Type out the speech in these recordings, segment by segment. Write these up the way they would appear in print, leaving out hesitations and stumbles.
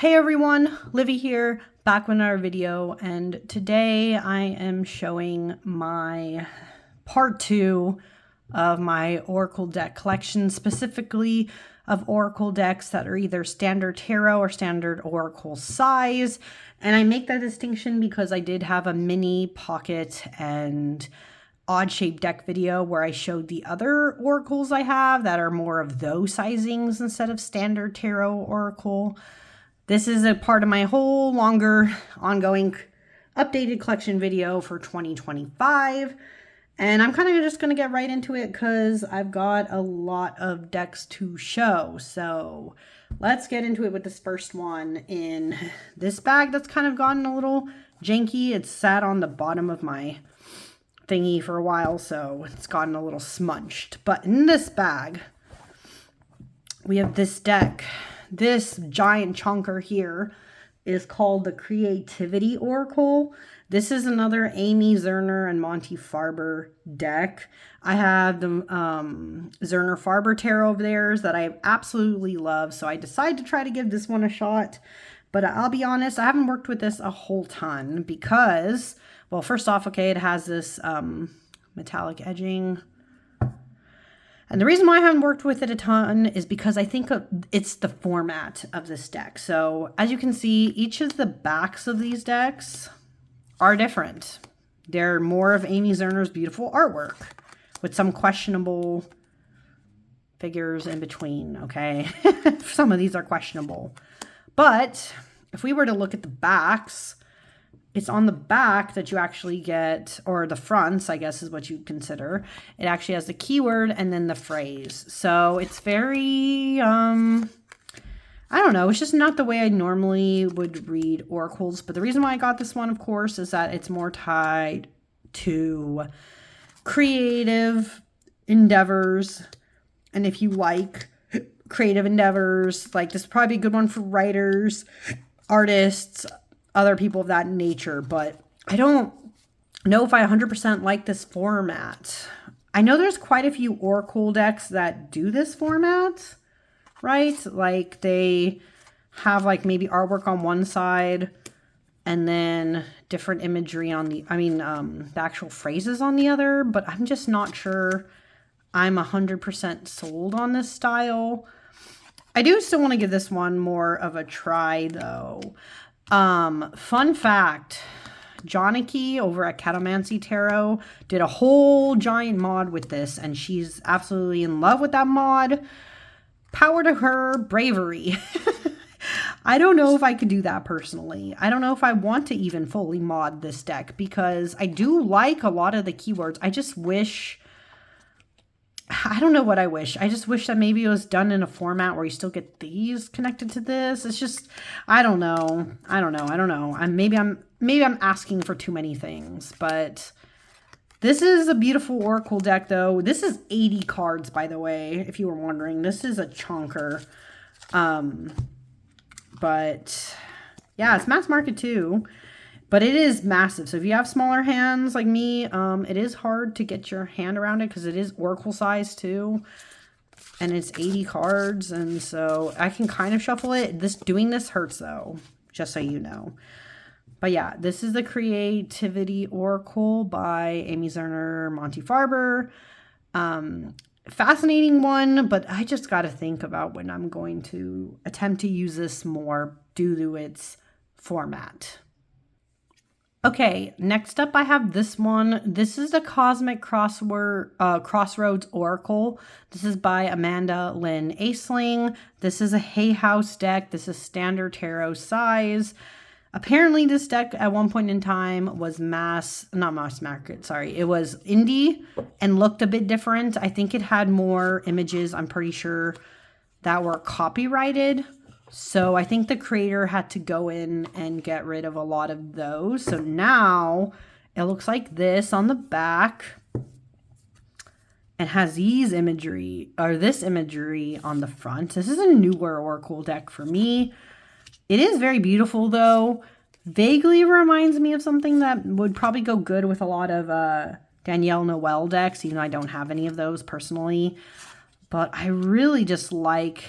Hey everyone, Livy here, back with another video, and today I am showing my part 2 of my Oracle deck collection, specifically of Oracle decks that are either standard tarot or standard Oracle size. And I make that distinction because I did have a mini pocket and odd-shaped deck video where I showed the other oracles I have that are more of those sizings instead of standard tarot oracle. This is a part of my whole longer ongoing updated collection video for 2025. And I'm kind of just going to get right into it because I've got a lot of decks to show. So let's get into it with this first one in this bag that's kind of gotten a little janky. It's sat on the bottom of my thingy for a while, so it's gotten a little smudged. But in this bag, we have this deck. This giant chunker here is called the Creativity Oracle. This is another Amy Zerner and Monty Farber deck. I have the Zerner Farber tarot of theirs that I absolutely love, so I decided to try to give this one a shot. But I'll be honest, I haven't worked with this a whole ton because, well, first off, okay, it has this metallic edging. And the reason why I haven't worked with it a ton is because I think it's the format of this deck. So as you can see, each of the backs of these decks are different. They're more of Amy Zerner's beautiful artwork with some questionable figures in between, okay? Some of these are questionable. But if we were to look at the backs, it's on the back that you actually get, or the fronts, I guess is what you consider. It actually has the keyword and then the phrase. So it's very, I don't know, it's just not the way I normally would read oracles. But the reason why I got this one, of course, is that it's more tied to creative endeavors. And if you like creative endeavors, like this is probably a good one for writers, artists, other people of that nature. But I don't know if I 100% like this format. I know there's quite a few Oracle decks that do this format, right? Like they have like maybe artwork on one side and then different imagery on the, the actual phrases on the other, but I'm just not sure I'm 100% sold on this style. I do still want to give this one more of a try though. Fun fact, Johniki over at Catamancy Tarot did a whole giant mod with this, and she's absolutely in love with that mod. Power to her, bravery. I don't know if I could do that personally. I don't know if I want to even fully mod this deck because I do like a lot of the keywords. I just wish, I don't know what I wish. I just wish that maybe it was done in a format where you still get these connected to this. It's just, I don't know. Maybe I'm asking for too many things, but this is a beautiful Oracle deck though. This is 80 cards, by the way, if you were wondering. This is a chunker. But yeah, it's mass market too. But it is massive. So if you have smaller hands like me, it is hard to get your hand around it because it is Oracle size too. And it's 80 cards. And so I can kind of shuffle it. Doing this hurts though, just so you know. But yeah, this is the Creativity Oracle by Amy Zerner, Monty Farber. Fascinating one, but I just got to think about when I'm going to attempt to use this more due to its format. Okay, next up I have this one. This is the Cosmic Crossroads Oracle. This is by Amanda Lynn Aisling. This is a Hay House deck. This is standard tarot size. Apparently this deck at one point in time was it was indie and looked a bit different. I think it had more images, I'm pretty sure, that were copyrighted. So I think the creator had to go in and get rid of a lot of those. So now it looks like this on the back and has this imagery on the front. This is a newer Oracle deck for me. It is very beautiful though. Vaguely reminds me of something that would probably go good with a lot of Danielle Noel decks, even though I don't have any of those personally. but I really just like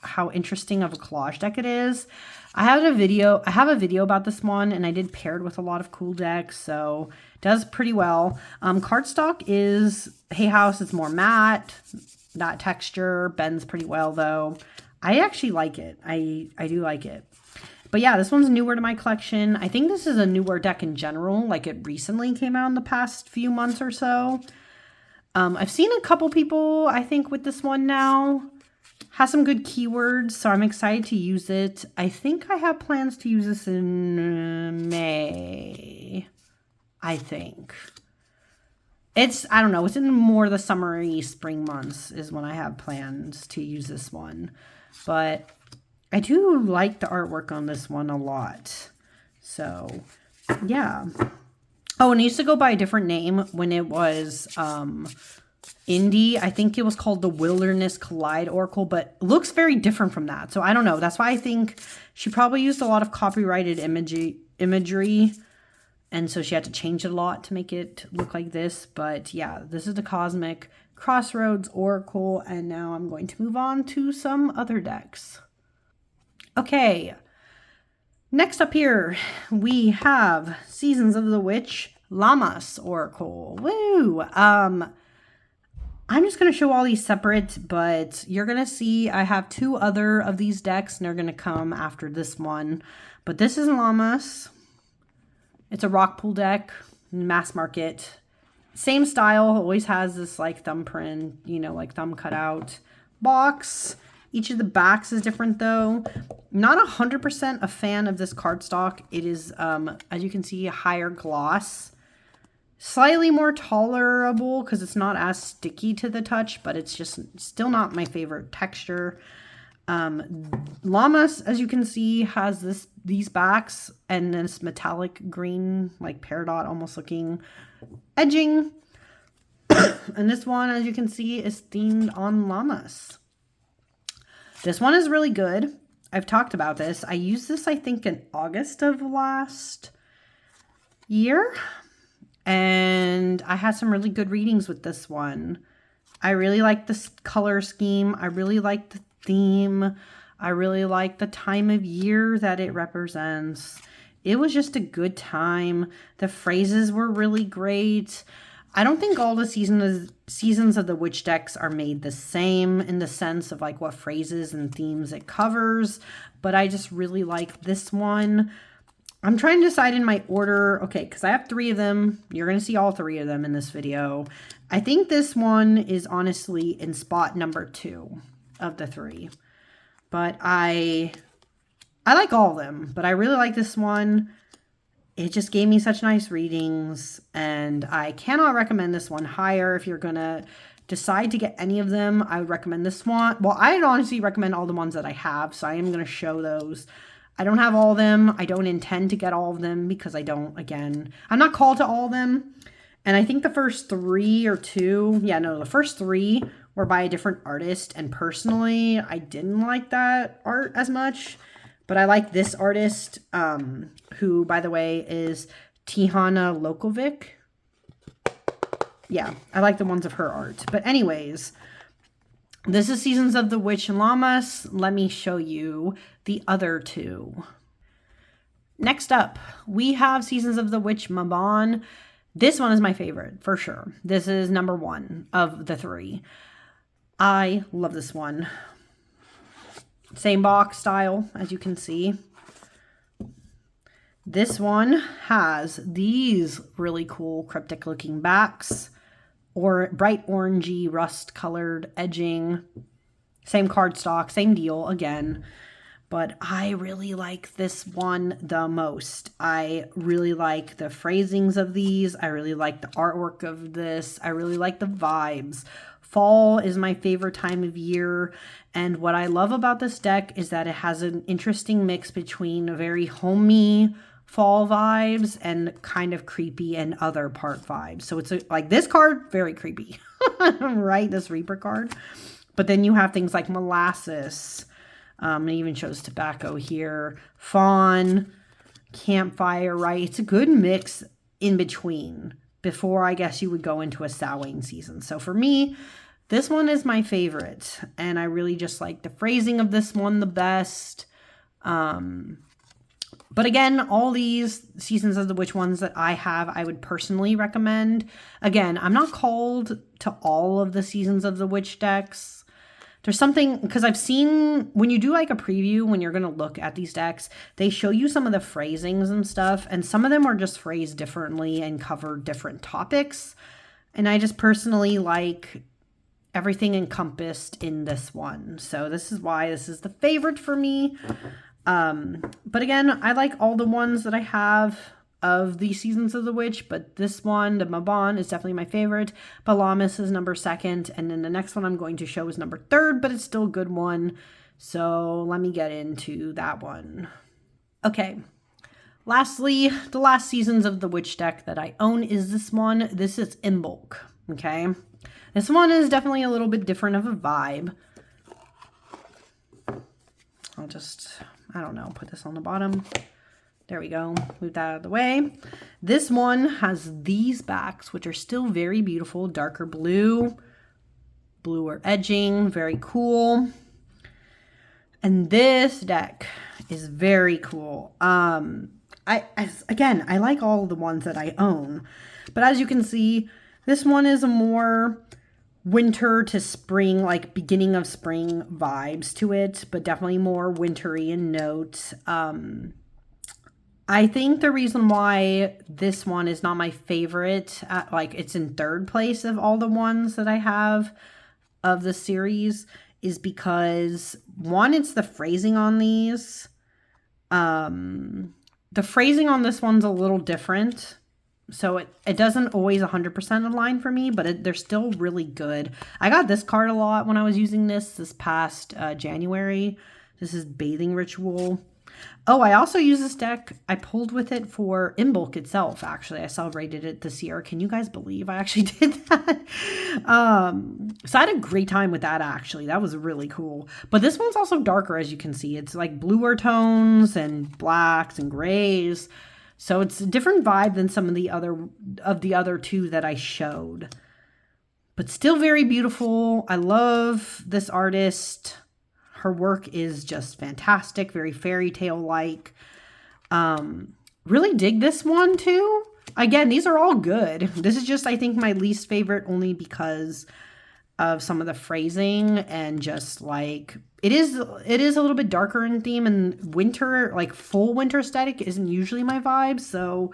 how interesting of a collage deck it is. I have a video about this one, and I did paired with a lot of cool decks, so it does pretty well. Cardstock is Hay House. It's more matte, that texture bends pretty well though. I actually like it. I do like it. But yeah, this one's newer to my collection. I think this is a newer deck in general. Like, it recently came out in the past few months or so. I've seen a couple people, I think, with this one now. Has some good keywords, so I'm excited to use it. I think I have plans to use this in May, I think. I don't know, it's in more the summery spring months is when I have plans to use this one. But I do like the artwork on this one a lot. So, yeah. Oh, and it used to go by a different name when it was indie. I think it was called the Wilderness Collide Oracle, but looks very different from that. So I don't know. That's why I think she probably used a lot of copyrighted imagery. And so she had to change it a lot to make it look like this. But yeah, this is the Cosmic Crossroads Oracle. And now I'm going to move on to some other decks. Okay. Next up here, we have Seasons of the Witch Llamas Oracle. Woo! I'm just going to show all these separate, but you're going to see I have two other of these decks, and they're going to come after this one. But this is Llamas. It's a rock pool deck, mass market. Same style, always has this like thumbprint, you know, like thumb cutout box. Each of the backs is different though. Not 100% a fan of this cardstock. It is, as you can see, a higher gloss. Slightly more tolerable because it's not as sticky to the touch, but it's just still not my favorite texture. Llamas, as you can see, has these backs and this metallic green, like peridot almost looking edging. And this one, as you can see, is themed on llamas. This one is really good. I've talked about this. I used this, I think, in August of last year. And I had some really good readings with this one. I really like this color scheme. I really like the theme. I really like the time of year that it represents. It was just a good time. The phrases were really great. I don't think all the Seasons of the Witch decks are made the same in the sense of like what phrases and themes it covers, but I just really like this one. I'm trying to decide in my order. Okay, because I have three of them. You're going to see all three of them in this video. I think this one is honestly in spot number 2 of the 3. But I like all of them, but I really like this one. It just gave me such nice readings, and I cannot recommend this one higher. If you're going to decide to get any of them, I would recommend this one. Well, I'd honestly recommend all the ones that I have, so I am going to show those. I don't have all of them. I don't intend to get all of them because I'm not called to all of them. And I think the first 3 or 2, the first 3 were by a different artist. And personally, I didn't like that art as much. But I like this artist, who, by the way, is Tihana Lokovic. Yeah, I like the ones of her art. But anyways, this is Seasons of the Witch and Llamas. Let me show you the other 2. Next up, we have Seasons of the Witch Mabon. This one is my favorite, for sure. This is number 1 of the 3. I love this one. Same box style, as you can see. This one has these really cool cryptic looking backs, or bright orangey rust colored edging. Same cardstock, same deal again. But I really like this one the most. I really like the phrasings of these. I really like the artwork of this. I really like the vibes. Fall is my favorite time of year. And what I love about this deck is that it has an interesting mix between very homey fall vibes and kind of creepy and other part vibes. So it's like this card, very creepy, right? This Reaper card. But then you have things like molasses. It even shows tobacco here. Fawn, campfire, right? It's a good mix in between before I guess you would go into a sowing season. So for me, This one is my favorite, and I really just like the phrasing of this one the best. But again, all these Seasons of the Witch ones that I have, I would personally recommend. Again, I'm not called to all of the Seasons of the Witch decks. There's something, because I've seen, when you do like a preview, when you're going to look at these decks, they show you some of the phrasings and stuff, and some of them are just phrased differently and cover different topics. And I just personally like everything encompassed in this one. So this is why this is the favorite for me. But again, I like all the ones that I have of the Seasons of the Witch, but this one, the Mabon, is definitely my favorite. But Llamas is number 2nd, and then the next one I'm going to show is number 3rd, but it's still a good one. So let me get into that one. Okay. Lastly, the last Seasons of the Witch deck that I own is this one. This is Imbolc. Okay. This one is definitely a little bit different of a vibe. I'll just, I don't know, put this on the bottom. There we go. Move that out of the way. This one has these backs, which are still very beautiful. Darker blue, bluer edging, very cool. And this deck is very cool. Again, I like all the ones that I own. But as you can see, this one is a more winter to spring, like beginning of spring vibes to it, but definitely more wintry in note. I think the reason why this one is not my favorite, like it's in 3rd place of all the ones that I have of the series, is because one, it's the phrasing on these. The phrasing on this one's a little different. So it doesn't always 100% align for me, but they're still really good. I got this card a lot when I was using this past January. This is Bathing Ritual. Oh, I also use this deck. I pulled with it for Imbolc itself, actually. I celebrated it this year. Can you guys believe I actually did that? So I had a great time with that, actually. That was really cool. But this one's also darker, as you can see. It's like bluer tones and blacks and grays. So it's a different vibe than some of the other two that I showed. But still very beautiful. I love this artist. Her work is just fantastic, very fairy tale-like. Really dig this one too. Again, these are all good. This is just, I think, my least favorite only because of some of the phrasing and just like it is a little bit darker in theme, and winter, like full winter aesthetic, isn't usually my vibe. So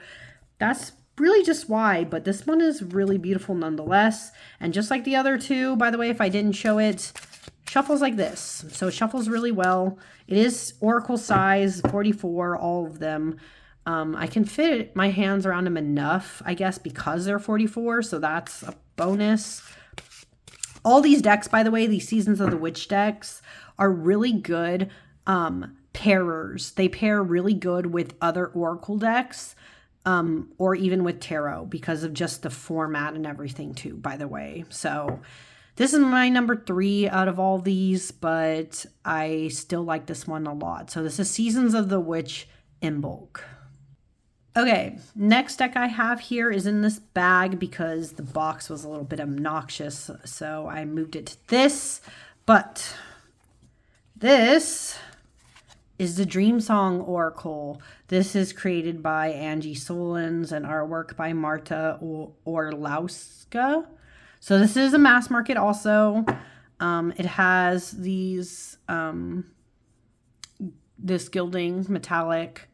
that's really just why. But this one is really beautiful nonetheless. And just like the other two, by the way, if I didn't show it, shuffles like this. So it shuffles really well. It is Oracle size, 44, all of them. I can fit my hands around them enough, I guess, because they're 44. So that's a bonus. All these decks, by the way, these Seasons of the Witch decks are really good pairers. They pair really good with other Oracle decks or even with Tarot because of just the format and everything too, by the way. So this is my number 3 out of all these, but I still like this one a lot. So this is Seasons of the Witch Imbolc. Okay, next deck I have here is in this bag because the box was a little bit obnoxious, so I moved it to this. But this is the Dream Song Oracle. This is created by Angie Solins and artwork by Marta Orlowska. So this is a mass market also. It has these, this gilding, metallic.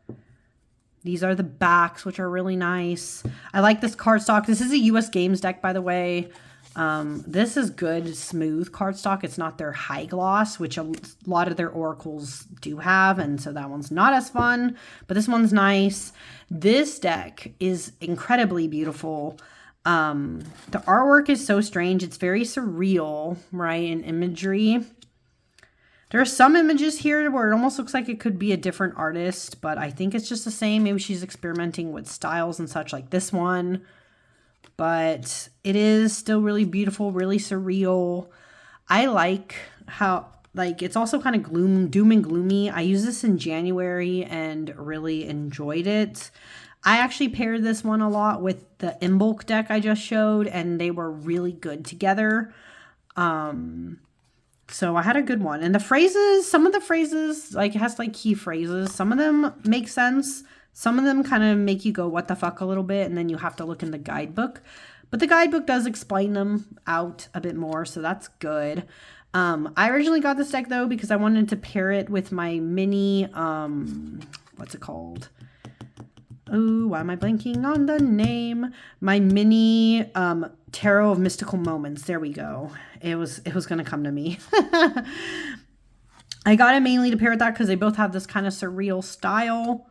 These are the backs, which are really nice. I like this cardstock. This is a US Games deck, by the way. This is good, smooth cardstock. It's not their high gloss, which a lot of their oracles do have, and so that one's not as fun, but this one's nice. This deck is incredibly beautiful. The artwork is so strange. It's very surreal, right, in imagery. There are some images here where it almost looks like it could be a different artist, but I think it's just the same. Maybe she's experimenting with styles and such like this one. But it is still really beautiful, really surreal. I like how, like, it's also kind of doom and gloomy. I used this in January and really enjoyed it. I actually paired this one a lot with the Imbolc deck I just showed, and they were really good together. So I had a good one. And the phrases, some of the phrases, like it has like key phrases. Some of them make sense. Some of them kind of make you go, what the fuck, a little bit. And then you have to look in the guidebook. But the guidebook does explain them out a bit more. So that's good. I originally got this deck though, because I wanted to pair it with my mini, what's it called? Oh, why am I blanking on the name? My mini Tarot of Mystical Moments. There we go. It was going to come to me. I got it mainly to pair with that because they both have this kind of surreal style.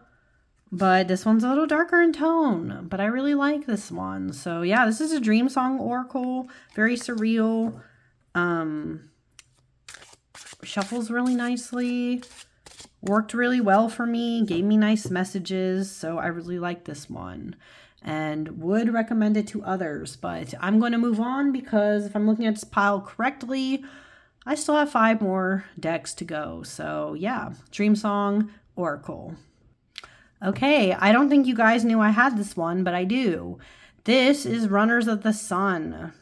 But this one's a little darker in tone. But I really like this one. So yeah, this is a Dream Song Oracle. Very surreal. Shuffles really nicely. Worked really well for me, gave me nice messages, so I really like this one and would recommend it to others. But I'm going to move on because if I'm looking at this pile correctly, I still have 5 more decks to go. So yeah, Dream Song Oracle. Okay, I don't think you guys knew I had this one, but I do. This is Runners of the Sun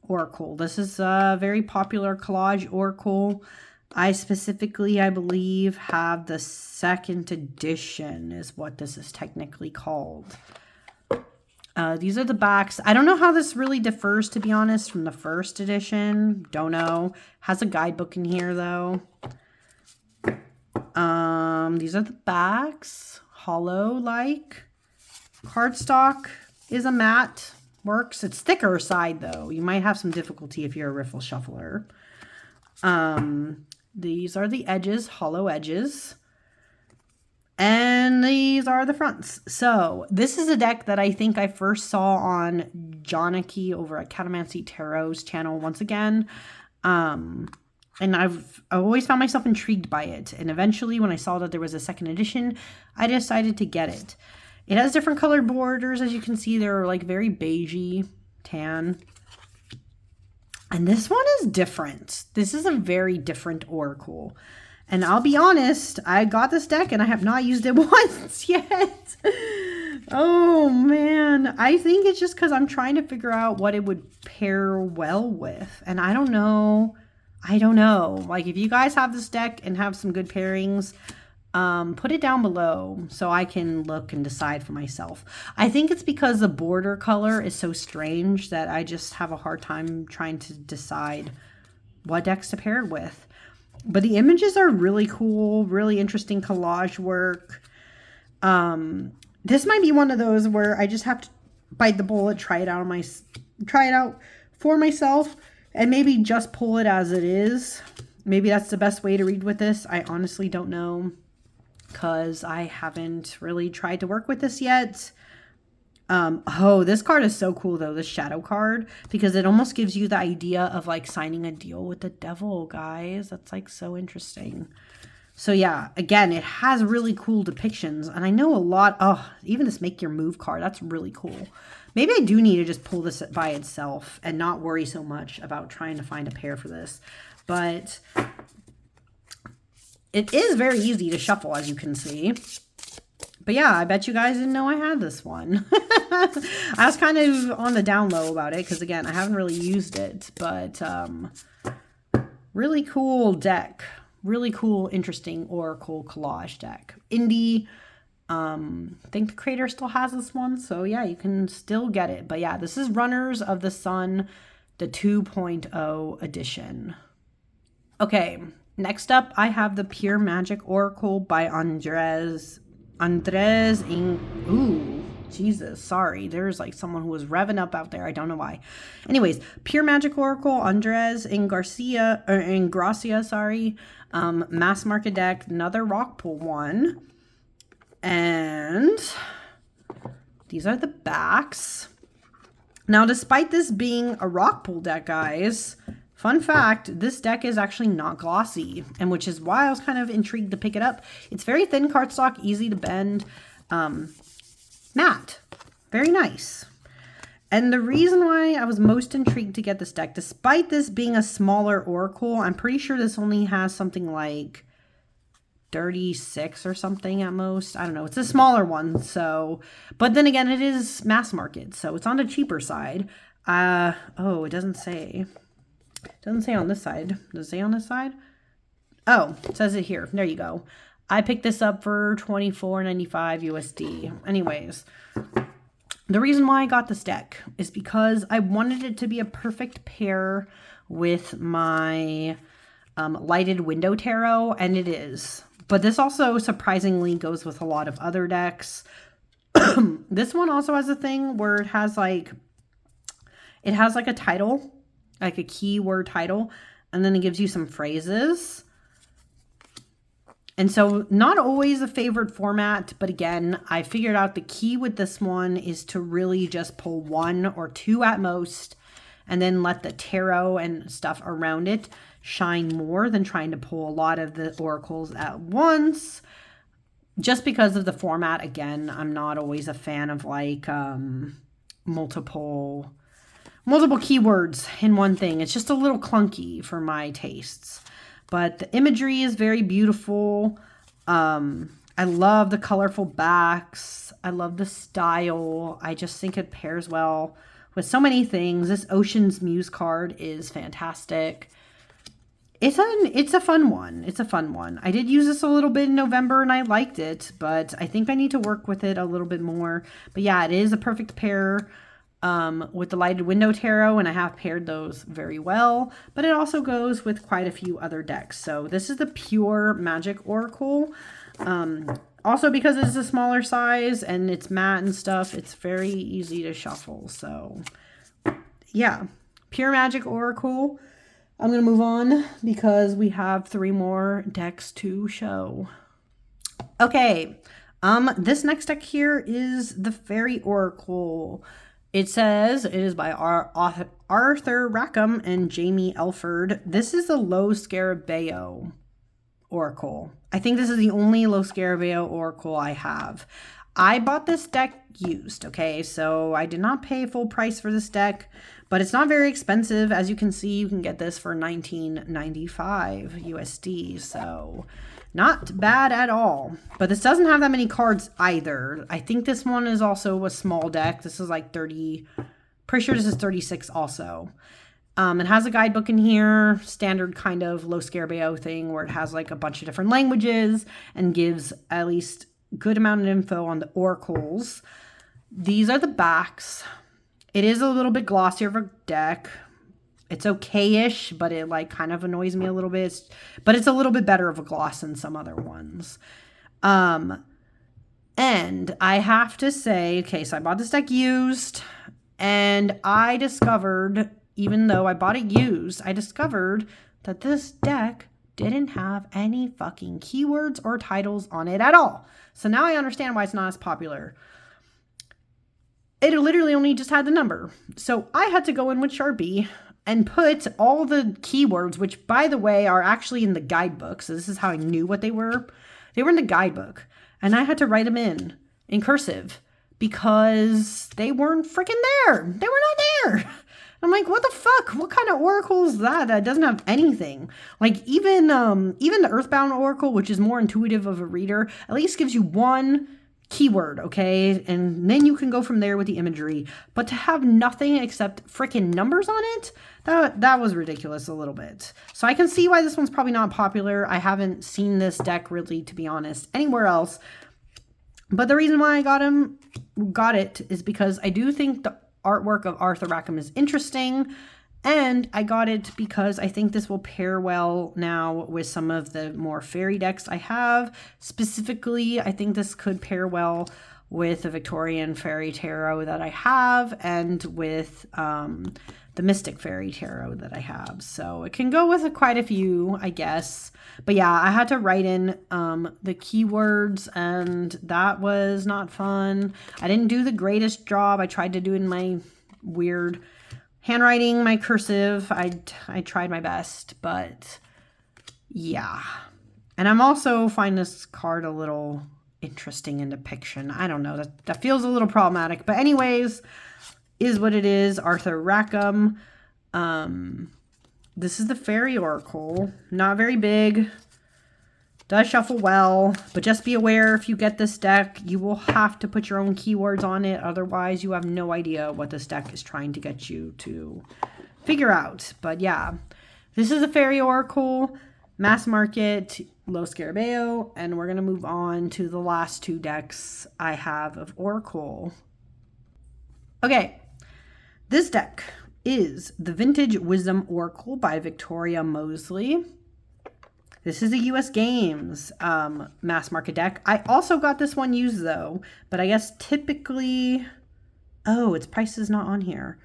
Oracle. This is a very popular collage oracle. I specifically, I believe, have the 2nd edition is what this is technically called. These are the backs. I don't know how this really differs, to be honest, from the 1st edition. Don't know. Has a guidebook in here, though. These are the backs. Hollow-like. Cardstock is a matte. Works. It's thicker side, though. You might have some difficulty if you're a riffle shuffler. These are the edges, hollow edges. And these are the fronts. So this is a deck that I think I first saw on Jonaki over at Catamancy Tarot's channel once again. And I've always found myself intrigued by it. And eventually when I saw that there was a 2nd edition, I decided to get it. It has different colored borders. As you can see, they're like very beigey, tan. And this one is different. This is a very different oracle. And I'll be honest, I got this deck and I have not used it once yet. Oh, man. I think it's just because I'm trying to figure out what it would pair well with. And I don't know. Like, if you guys have this deck and have some good pairings, put it down below so I can look and decide for myself. I think it's because the border color is so strange that I just have a hard time trying to decide what decks to pair it with. But the images are really cool, really interesting collage work. This might be one of those where I just have to bite the bullet, try it out for myself, and maybe just pull it as it is. Maybe that's the best way to read with this. I honestly don't know, because I haven't really tried to work with this yet. Oh, this card is so cool though, this shadow card, because it almost gives you the idea of like signing a deal with the devil, guys. That's like so interesting. So yeah, again, it has really cool depictions, and I know a lot. Oh, even this make your move card, that's really cool. Maybe I do need to just pull this by itself and not worry so much about trying to find a pair for this. But it is very easy to shuffle, as you can see. But yeah, I bet you guys didn't know I had this one. I was kind of on the down low about it because, again, I haven't really used it. But really cool deck. Really cool, interesting oracle collage deck. Indie. I think the creator still has this one. So yeah, you can still get it. But yeah, this is Runners of the Sun, the 2.0 edition. Okay, next up, I have the Pure Magic Oracle by Andres. Ooh, Jesus, sorry. There's like someone who was revving up out there. I don't know why. Anyways, Pure Magic Oracle, Andres Ingracia, sorry. Mass market deck, another rock pool one. And these are the backs. Now, despite this being a rock pool deck, guys, fun fact, this deck is actually not glossy, and which is why I was kind of intrigued to pick it up. It's very thin cardstock, easy to bend, matte, very nice. And the reason why I was most intrigued to get this deck, despite this being a smaller oracle, I'm pretty sure this only has something like 36 or something at most. I don't know. It's a smaller one, so, but then again, it is mass market, so it's on the cheaper side. Oh, it doesn't say. Doesn't say on this side. Does it say on this side? Oh, it says it here. There you go. I picked this up for $24.95 USD. Anyways, the reason why I got this deck is because I wanted it to be a perfect pair with my lighted window tarot, and it is. But this also surprisingly goes with a lot of other decks. This one also has a thing where it has like a title, like a keyword title, and then it gives you some phrases. And so not always a favorite format, but again, I figured out the key with this one is to really just pull 1 or 2 at most, and then let the tarot and stuff around it shine more than trying to pull a lot of the oracles at once. Just because of the format, again, I'm not always a fan of like multiple keywords in one thing. It's just a little clunky for my tastes. But the imagery is very beautiful. I love the colorful backs. I love the style. I just think it pairs well with so many things. This Ocean's Muse card is fantastic. It's a fun one. It's a fun one. I did use this a little bit in November and I liked it, but I think I need to work with it a little bit more. But yeah, it is a perfect pair with the lighted window tarot, and I have paired those very well, but it also goes with quite a few other decks. So this is the pure magic oracle. Also because it's a smaller size and it's matte and stuff, it's very easy to shuffle. So yeah, pure magic oracle. I'm going to move on because we have 3 more decks to show. Okay. This next deck here is the Fairy Oracle. It says it is by Arthur Rackham and Jamie Elford. This is the Lo Scarabeo Oracle. I think this is the only Lo Scarabeo Oracle I have. I bought this deck used, okay? So I did not pay full price for this deck, but it's not very expensive. As you can see, you can get this for $19.95 USD, so not bad at all. But this doesn't have that many cards either. I think this one is also a small deck. This is like 30, pretty sure this is 36 also. It has a guidebook in here, standard kind of Lo Scarabeo thing where it has like a bunch of different languages and gives at least good amount of info on the oracles. These are the backs. It is a little bit glossier of a deck. It's okay-ish, but it like kind of annoys me a little bit. But it's a little bit better of a gloss than some other ones. And I have to say, okay, so I bought this deck used, and I discovered, even though I bought it used, I discovered that this deck didn't have any fucking keywords or titles on it at all. So now I understand why it's not as popular. It literally only just had the number. So I had to go in with Sharpie and put all the keywords, which by the way are actually in the guidebook. So this is how I knew what they were. They were in the guidebook, and I had to write them in cursive because they weren't freaking there. They were not there. I'm like, what the fuck? What kind of oracle is that? That doesn't have anything. Like even the Earthbound Oracle, which is more intuitive of a reader, at least gives you one keyword, okay? And then you can go from there with the imagery. But to have nothing except freaking numbers on it, that was ridiculous a little bit. So I can see why this one's probably not popular. I haven't seen this deck really, to be honest, anywhere else. But the reason why I got it is because I do think the artwork of Arthur Rackham is interesting, and I got it because I think this will pair well now with some of the more fairy decks I have. Specifically, I think this could pair well with the Victorian Fairy Tarot that I have and with the Mystic Fairy Tarot that I have. So it can go with quite a few, I guess. But yeah, I had to write in the keywords, and that was not fun. I didn't do the greatest job. I tried to do it in my weird handwriting, my cursive. I tried my best, but yeah. And I'm also find this card a little interesting in depiction. I don't know. That feels a little problematic. But anyways, is what it is. Arthur Rackham. This is the Fairy Oracle. Not very big. Does shuffle well, but just be aware if you get this deck, you will have to put your own keywords on it. Otherwise, you have no idea what this deck is trying to get you to figure out. But yeah, this is a Fairy Oracle, Mass Market, Low Scarabeo, and we're going to move on to the last two decks I have of Oracle. Okay, this deck is the Vintage Wisdom Oracle by Victoria Mosley. This is a US Games mass market deck. I also got this one used though, but I guess typically, oh, its price is not on here.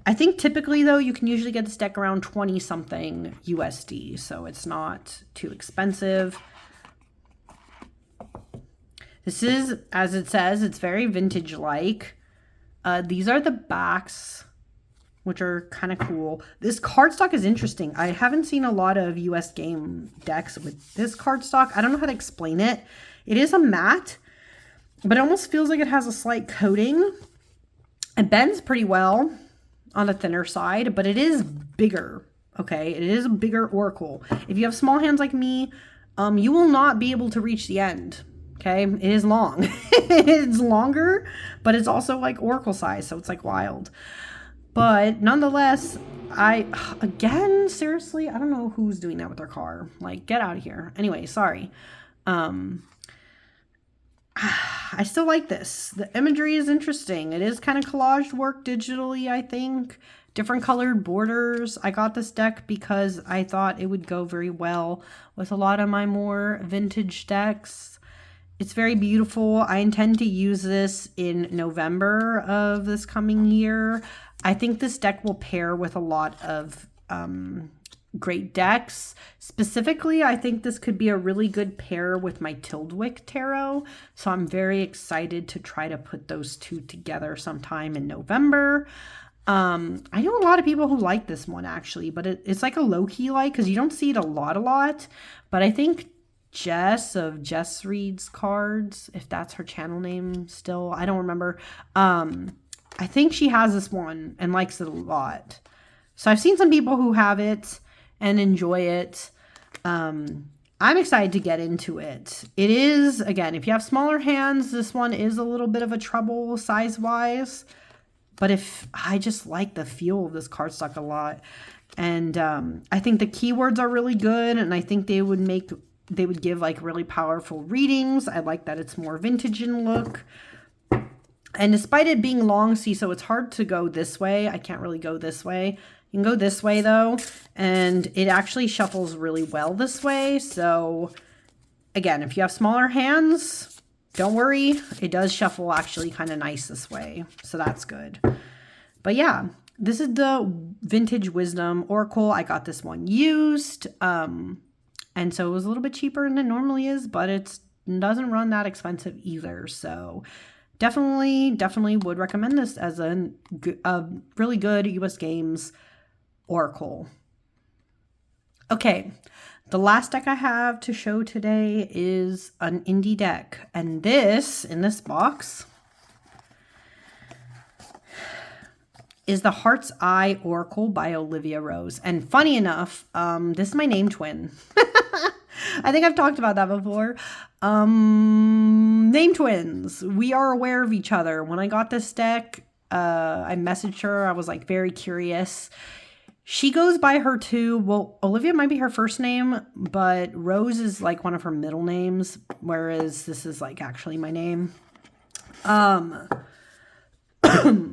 I think typically though, you can usually get this deck around 20 something USD, so it's not too expensive. This is, as it says, it's very vintage-like. These are the backs, which are kind of cool. This cardstock is interesting. I haven't seen a lot of US game decks with this cardstock. I don't know how to explain it. It is a matte, but it almost feels like it has a slight coating. It bends pretty well on the thinner side, but it is bigger, okay? It is a bigger Oracle. If you have small hands like me, you will not be able to reach the end, okay? It is long. It's longer, but it's also like Oracle size, so it's like wild. But nonetheless, again, seriously, I don't know who's doing that with their car. Like, get out of here. Anyway, sorry. I still like this. The imagery is interesting. It is kind of collaged work digitally, I think. Different colored borders. I got this deck because I thought it would go very well with a lot of my more vintage decks. It's very beautiful. I intend to use this in November of this coming year. I think this deck will pair with a lot of great decks. Specifically, I think this could be a really good pair with my Tildwick Tarot. So I'm very excited to try to put those two together sometime in November. I know a lot of people who like this one actually, but it's like a low-key like, because you don't see it a lot. But I think Jess of Jess Reads Cards, if that's her channel name still, I don't remember. I think she has this one and likes it a lot. So I've seen some people who have it and enjoy it. I'm excited to get into it. It is, again, if you have smaller hands, this one is a little bit of a trouble size-wise. But if I just like the feel of this cardstock a lot. And I think the keywords are really good. And I think they would give like really powerful readings. I like that it's more vintage in look. And despite it being long, see, so it's hard to go this way. I can't really go this way. You can go this way though, and it actually shuffles really well this way. So again, if you have smaller hands, don't worry. It does shuffle actually kind of nice this way. So that's good. But yeah, this is the Vintage Wisdom Oracle. I got this one used. And so it was a little bit cheaper than it normally is, but it doesn't run that expensive either. So definitely would recommend this as a really good US Games Oracle. Okay, the last deck I have to show today is an indie deck. And this, in this box, is the Heart's Eye Oracle by Olivia Rose. And funny enough, this is my name twin. I think I've talked about that before. Name twins. We are aware of each other. When I got this deck, I messaged her. I was like very curious. She goes by her too. Well, Olivia might be her first name, but Rose is like one of her middle names, whereas this is like actually my name.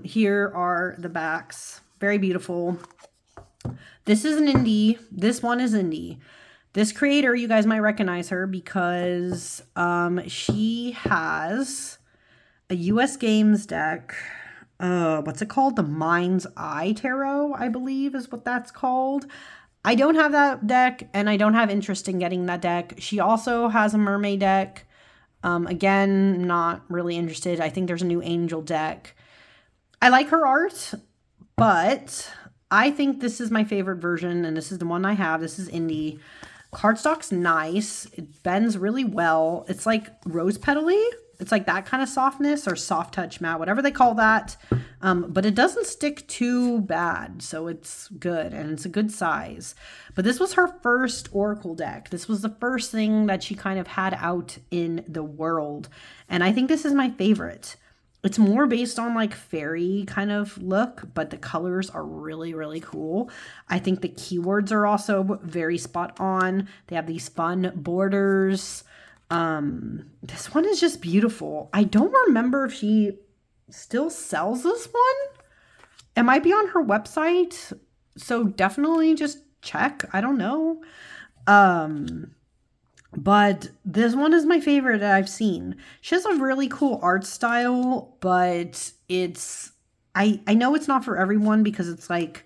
Here are the backs. Very beautiful. This is an indie. This one is indie. This creator, you guys might recognize her because she has a US Games deck. What's it called? The Mind's Eye Tarot, I believe is what that's called. I don't have that deck, and I don't have interest in getting that deck. She also has a mermaid deck. Again, not really interested. I think there's a new angel deck. I like her art, but I think this is my favorite version, and this is the one I have. This is indie. Cardstock's nice. It bends really well. It's like rose petally. It's like that kind of softness or soft touch matte, whatever they call that. But it doesn't stick too bad. So it's good and it's a good size. But this was her first Oracle deck. This was the first thing that she kind of had out in the world. And I think this is my favorite. It's more based on like fairy kind of look, but the colors are really, really cool. I think the keywords are also very spot on. They have these fun borders. This one is just beautiful. I don't remember if she still sells this one. It might be on her website, so definitely just check. I don't know. But this one is my favorite that I've seen. She has a really cool art style, but I know it's not for everyone because it's like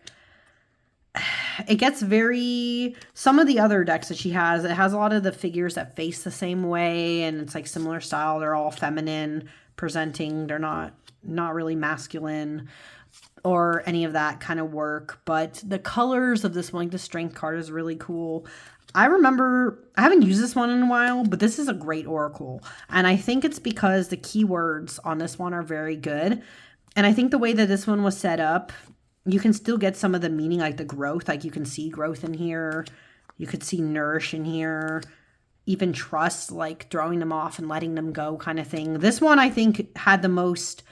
it gets very, some of the other decks that she has, it has a lot of the figures that face the same way, and it's like similar style. They're all feminine presenting. They're not really masculine or any of that kind of work, but the colors of this one, like the strength card, is really cool. I remember, I haven't used this one in a while, but this is a great oracle. And I think it's because the keywords on this one are very good. And I think the way that this one was set up, you can still get some of the meaning, like the growth. Like you can see growth in here. You could see nourish in here. Even trust, like throwing them off and letting them go kind of thing. This one, I think, had the most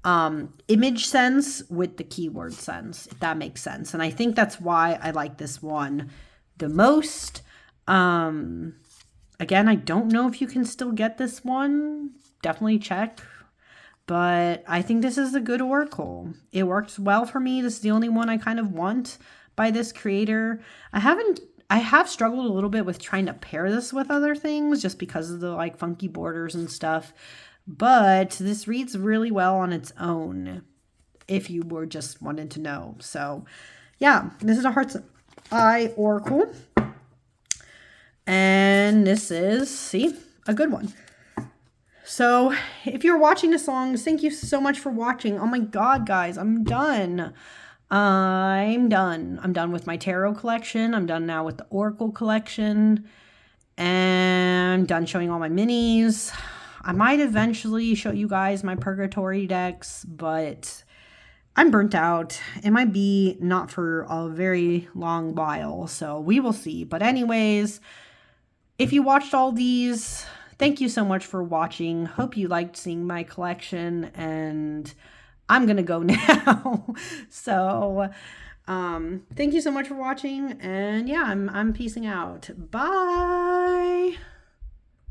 image sense with the keyword sense, if that makes sense. And I think that's why I like this one the most. Again, I don't know if you can still get this one. Definitely check. But I think this is a good oracle. It works well for me. This is the only one I kind of want by this creator. I have struggled a little bit with trying to pair this with other things just because of the like funky borders and stuff. But this reads really well on its own if you were just wanted to know. So yeah, this is a Heart's Eye oracle. And this is, see, a good one. So if you're watching the songs, thank you so much for watching. Oh my God, guys, I'm done. I'm done with my tarot collection. I'm done now with the oracle collection. And I'm done showing all my minis. I might eventually show you guys my purgatory decks, but I'm burnt out. It might be not for a very long while, so we will see. But anyways, if you watched all these, thank you so much for watching. Hope you liked seeing my collection, and I'm gonna go now. So thank you so much for watching, and yeah, I'm peacing out. Bye.